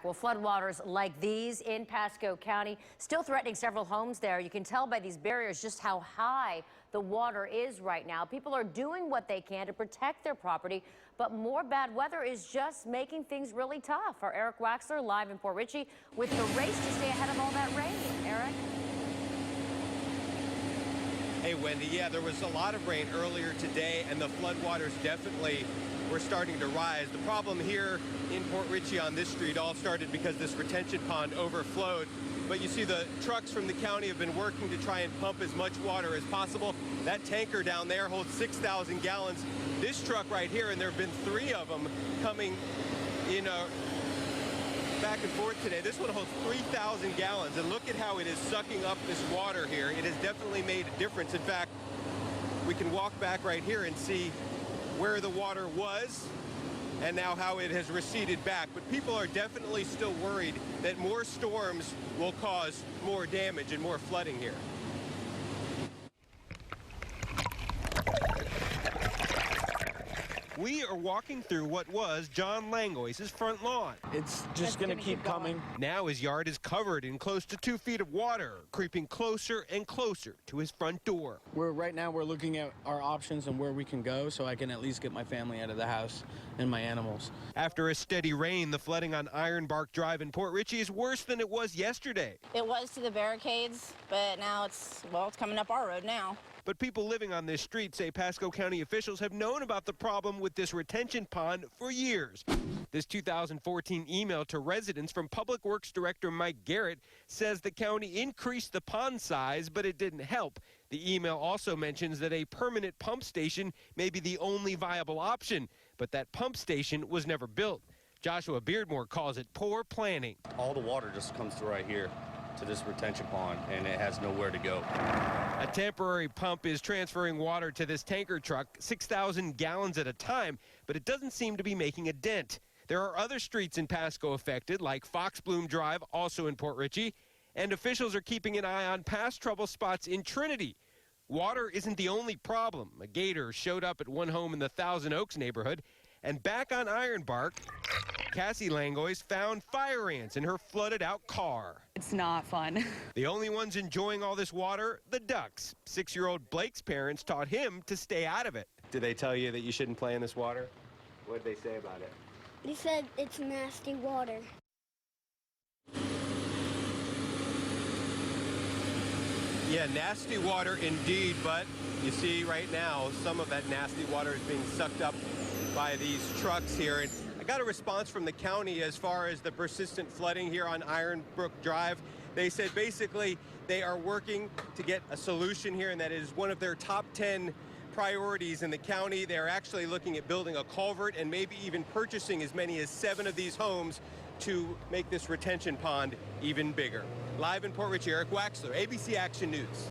Well, floodwaters like these in Pasco County still threatening several homes there. You can tell by these barriers just how high the water is right now. People are doing what they can to protect their property, but more bad weather is just making things really tough. Our Eric Waxler live in Port Richey with the race to stay ahead of all that rain. Eric? Hey, Wendy, yeah, there was a lot of rain earlier today, and the floodwaters definitely were starting to rise. The problem here in Port Richey on this street all started because this retention pond overflowed. But you see the trucks from the county have been working to try and pump as much water as possible. That tanker down there holds 6,000 gallons. This truck right here, and there have been 3 of them coming in back and forth today. This one holds 3,000 gallons, and look at how it is sucking up this water here. It has definitely made a difference. In fact, we can walk back right here and see where the water was and now how it has receded back. But people are definitely still worried that more storms will cause more damage and more flooding here. We are walking through what was John Langoy's front lawn. It's just going to keep coming. Now his yard is covered in close to 2 feet of water, creeping closer and closer to his front door. Right now we're looking at our options and where we can go so I can at least get my family out of the house and my animals. After a steady rain, the flooding on Ironbark Drive in Port Richey is worse than it was yesterday. It was to the barricades, but now it's coming up our road now. But people living on this street say Pasco County officials have known about the problem with this retention pond for years. This 2014 email to residents from Public Works Director Mike Garrett says the county increased the pond size, but it didn't help. The email also mentions that a permanent pump station may be the only viable option, but that pump station was never built. Joshua Beardmore calls it poor planning. All the water just comes through right here to this retention pond, and it has nowhere to go. A temporary pump is transferring water to this tanker truck, 6,000 gallons at a time, but it doesn't seem to be making a dent. There are other streets in Pasco affected, like Fox Bloom Drive, also in Port Richey, and officials are keeping an eye on past trouble spots in Trinity. Water isn't the only problem. A gator showed up at one home in the Thousand Oaks neighborhood, and back on Ironbark, Cassie Langoy's found fire ants in her flooded-out car. It's not fun. The only ones enjoying all this water, the ducks. 6-year-old Blake's parents taught him to stay out of it. Did they tell you that you shouldn't play in this water? What did they say about it? They said it's nasty water. Yeah, nasty water indeed, but you see right now some of that nasty water is being sucked up by these trucks here. And I got a response from the county as far as the persistent flooding here on Ironbrook Drive. They said basically they are working to get a solution here, and that is one of their top 10 priorities in the county. They're actually looking at building a culvert and maybe even purchasing as many as 7 of these homes to make this retention pond even bigger. Live in Port Richey, Eric Waxler, ABC Action News.